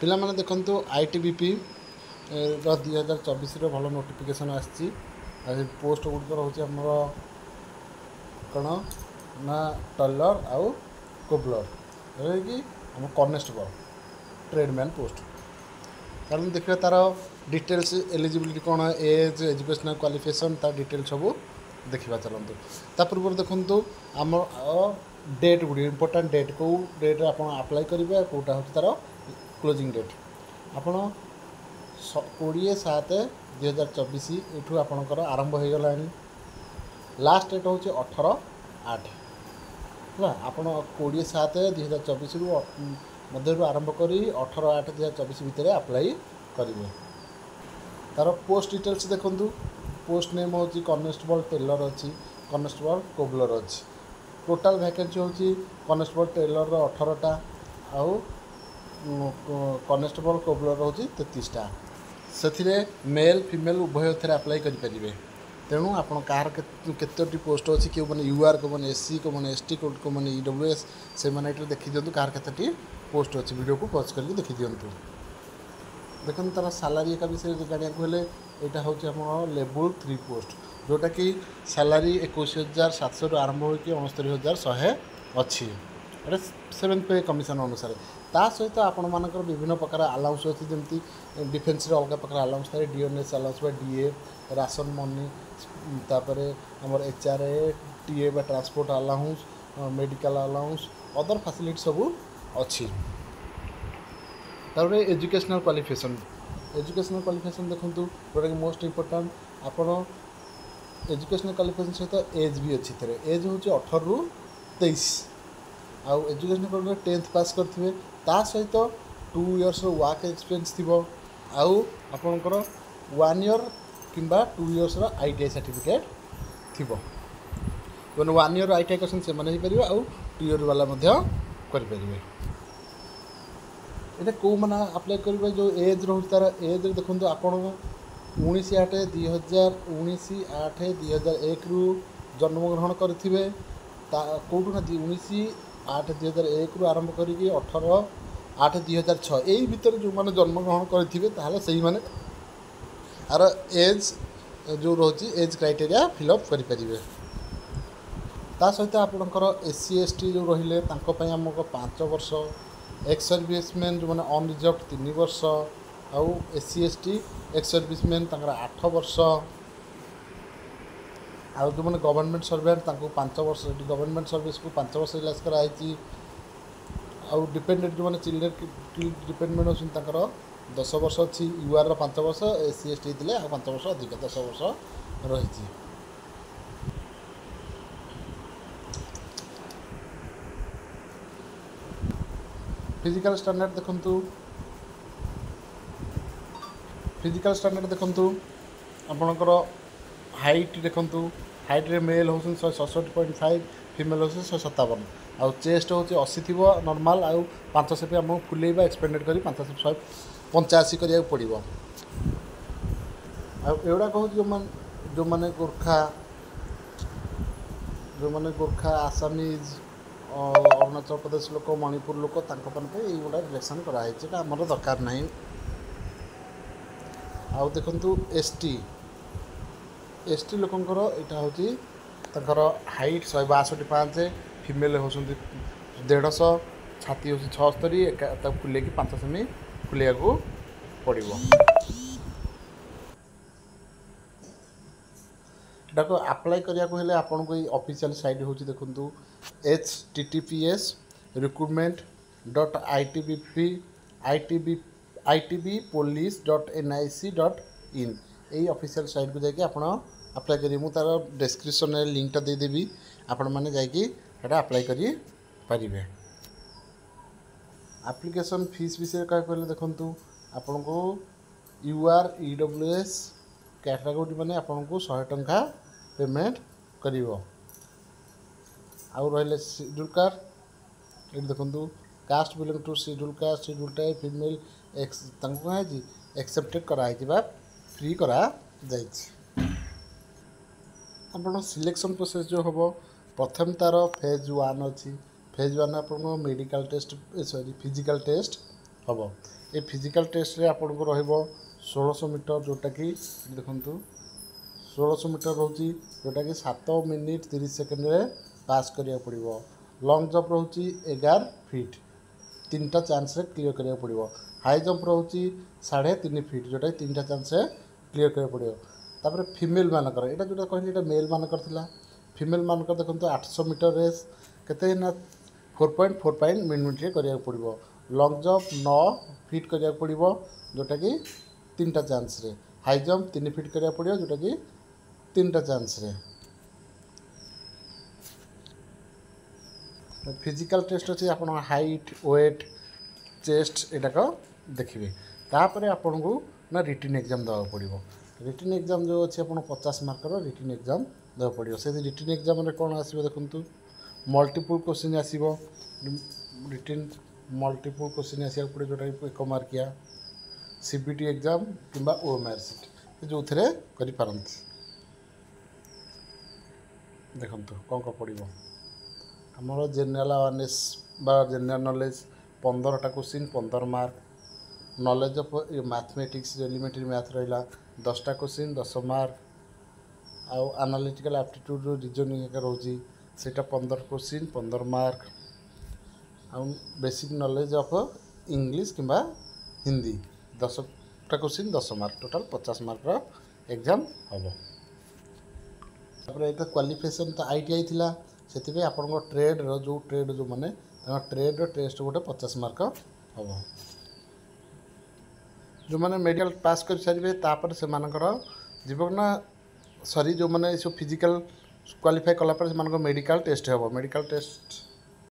ପିଲାମାନେ ଦେଖନ୍ତୁ ITBP 2024 ଭଲ ନୋଟିଫିକେସନ୍ ଆସିଛି। ଆଉ ପୋଷ୍ଟ ଗୁଡ଼ିକ ରହୁଛି ଆମର କ'ଣ ନା ଟେଲର ଆଉ କୋବଲର କି ଆମ କନେଷ୍ଟବଳ ଟ୍ରେଡମ୍ୟାନ୍ ପୋଷ୍ଟ। ତାହେଲେ ଦେଖିବା ତାର डिटेल्स एलिजिबिलिटी कौन एज एजुकेशनल क्वालिफिकेशन तार डिटेल्स सब देखा चलतु। ता पूर्व देखु आम डेट गुड़ी इंपोर्टाट डेट कौ डेट आप अप्लाई करेंगे कौटा हूँ तार क्लोजिंग डेट आपड़ 20/7/2024 यूँ आपणकर आरंभ हो गला। लास्ट डेट हूँ 18/8 है आप 20/7/2024 मध्य आरंभ कर 18/8/2024 भितर अप्लाई करेंगे। तार पोस्ट डिटेल्स देखु पोस्ट नेम हूँ कनेस्टेबल टेलर अच्छी कनेस्टेबल कोबलर अच्छी। टोटाल वैकेंसी हूँ कनेस्टेबल टेलर 18टा आउ कनेस्टेबल कोबलर हूँ 33टा। से मेल फीमेल उभय थे अप्लाई करेंगे। तेणु आप केतोटी पोस्ट अच्छी क्यों मैंने UR को मैंने SC को मैंने ST को मैंने EWS से मैंने देखी दिखाँ कार केतोटी पोस्ट अच्छी वीडियो को पॉज करके देखी दिंतु। देखो तार सालारी का विषय जाना हेल्ले यहाँ हूँ आम लेवल 3 पोस्ट जोटा कि सालारी 21,700 आरंभ हो 69,100 अच्छी। एटा 7th पे कमिशन अनुसार ता सहित आपण मानकर विभिन्न प्रकार अलाउंस अच्छी जमी डिफेन्स अलग प्रकार अलाउंस था DNS allowance DA ration money तापर आम HRA TA transport allowance medical allowance other facility सब अच्छी। तापर एजुकेशनल क्वालिफिकेशन देखो जोटा कि मोस्ट इम्पोर्टाट आपण एजुकेशनल क्वालिफिकेशन सहित एज भी अच्छी थे एज हूँ 18 ରୁ 23 आउ एजुकेशन क्वालिफिकेशन 10th पास करते ता सहित 2 years वर्क एक्सपीरियंस थी आउ आपणकर 1 year किंबा 2 years ITI सर्टिफिकेट थी जो 1 year ITI कर से आउ 2 year वाला करें। ये कौ मैंने अप्लाई करेंगे जो एज रोच तार एज देखो आप 19/8/2001 रु जन्मग्रहण करेंगे कौटू ना 19/8/2001 रु आरंभ करी 18/8/2006 यही भितर जो मैंने जन्मग्रहण करेंगे से आर एज जो रोचे एज क्राइटेरिया फिलअप करेंगे। ता सहित आपणकर SC ST जो रहिले आमको 5 वर्ष एक्स सर्विसमैन जो मैंने अनरिजर्व 3 वर्ष आउ SC ST एक्स सर्विसमैन 8 वर्ष आउ जो मैंने गवर्नमेंट सर्वेंट 5 वर्ष गवर्नमेंट सर्विस को 5 वर्ष रिलैक्स कराई। आउ डिपेंडेंट जो मैंने चिल्ड्रेन डिपेंडेंट अच्छी 10 वर्ष अच्छी UR 5 वर्ष SC ST थे 5 वर्ष अधिक 10 वर्ष रही। फिजिकल स्टैंडर्ड देखु आपणकर हाइट देखु हाइट रे मेल हूँ 167.5 फीमेल हूँ 157 आउ चेस्ट हूँ 80 थी नॉर्मल आउ 5 सेपी आम फुलेबा एक्सपेंडेड कर 5 सेपी 185 करा पड़ो। आउटा कहूँ जो मैंने गोरखा आसामीज अरुणाचल प्रदेश लोक मणिपुर लोक युवा डिरेक्शन कराई आमर दरकार ना। आउ देखु ST लोकंकर यहाँ हूँ हाइट 162.5 फीमेल हूँ 150 छाती हूँ 76 फुले 5 सेमी फुले पड़ो। को अप्लाई करने को हेले आपन को ऑफिशियल साइट हूँ देखु https://recruitment.itbpolice.nic.in यही ऑफिशियल साइट को जाकि आप अप्लाई करेंगे। मुझे तार डिस्क्रिप्शन में लिंकटा देदेवी आपण मैंने जाकि अप्लाई करें। एप्लिकेशन फीस विषय क्या कहले देखु आपन को UR EWS कैटेगोरी मैंने आपन को 100 टंका पेमेंट करिवो। आउ रहिले शेड्यूल कास्ट ये देखु caste belong to schedule caste schedule type female accepted कराई फ्री करा आपन सिलेक्शन प्रोसेस जो हम प्रथम तार फेज 1 अच्छी फेज 1 आप medical test sorry physical test हम ये फिजिकल टेस्ट रे आपन को रहइबो 1600 मीटर जोटा कि देखंतु 1600 मीटर रोची जोटा कि 7 मिनिट 30 सेकेंड रे पास करिया पड़िबो। लॉन्ग जंप रोची 11 फीट 3टा चांस रे क्लियर करिया पड़िबो। हाई जंप रोची 3.5 फीट जोटा कि 3टा चांस रे क्लियर करिया पड़िबो। तापर फीमेल मानकर एटा जोटा कहली एटा मेल मानकर थिला। फीमेल मानकर देखंतु 800 मीटर रेस केते ना 4.45 मिनट रे करिया पड़िबो। लॉन्ग जंप 9 फीट करिया पड़िबो जोटा कि 3टा चांस रे। हाई जंप 3 फीट करिया पड़िबो जोटा कि 3टा चांस रे। फिजिकल टेस्ट अच्छे आप हाइट वेट चेस्ट एटाक देखिए। तापर आपन को ना रिटन एग्जाम देवा पड़ो। रिटन एग्जाम जो अच्छे 50 मार्कर रिटन एग्जाम देवा पड़ो। से रिटन एग्जाम कौन आसो देखु मल्टीपल क्वेश्चन आसो। रिटन मल्टीपल क्वेश्चन आसा पड़े जोटा 1 मार्किया सीबीटी एग्जाम कि ओएमआर सीट जो थे करपारती। देखो कौन पड़ो आमर जेनेल अवेयरनेस बा जेनेल नॉलेज 15टा question 15 mark. Knowledge of mathematics elementary math रहा 10टा क्वेश्चन 10 मार्क। आउ एनालिटिकल एप्टीट्यूड रीजनिंग रोची सेटा 15 क्वेश्चन 15 मार्क। आउ बेसिक नॉलेज ऑफ इंग्लिश किंबा हिंदी 10टा क्वेश्चन 10 मार्क टोटल 50 मार्क रो एग्जाम हम। तापर क्वालिफिकेशन तो आईटीआई थिला से आप ट्रेड जो ट्रेड जो मैंने ट्रेड टेस्ट गोटे 50 मार्क हम। जो मैंने मेडिकल पास कर सारे तापर से जीवन ना सॉरी जो मैंने सब फिजिकल क्वालिफाई कलापर से मेडिकल टेस्ट हम। Medical test